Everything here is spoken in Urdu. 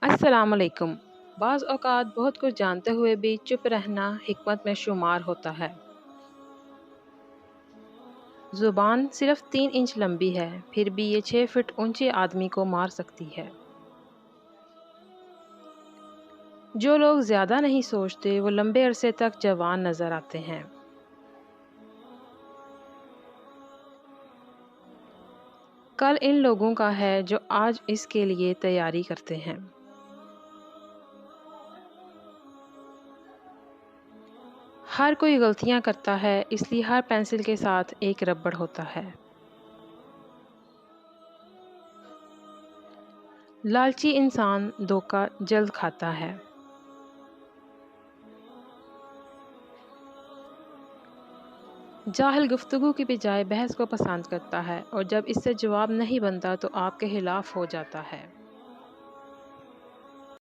السلام علیکم۔ بعض اوقات بہت کچھ جانتے ہوئے بھی چپ رہنا حکمت میں شمار ہوتا ہے۔ زبان صرف 3 انچ لمبی ہے، پھر بھی یہ 6 فٹ اونچے آدمی کو مار سکتی ہے۔ جو لوگ زیادہ نہیں سوچتے وہ لمبے عرصے تک جوان نظر آتے ہیں۔ کل ان لوگوں کا ہے جو آج اس کے لیے تیاری کرتے ہیں۔ ہر کوئی غلطیاں کرتا ہے، اس لیے ہر پینسل کے ساتھ ایک ربڑ ہوتا ہے۔ لالچی انسان دھوکہ جلد کھاتا ہے۔ جاہل گفتگو کی بجائے بحث کو پسند کرتا ہے، اور جب اس سے جواب نہیں بنتا تو آپ کے خلاف ہو جاتا ہے۔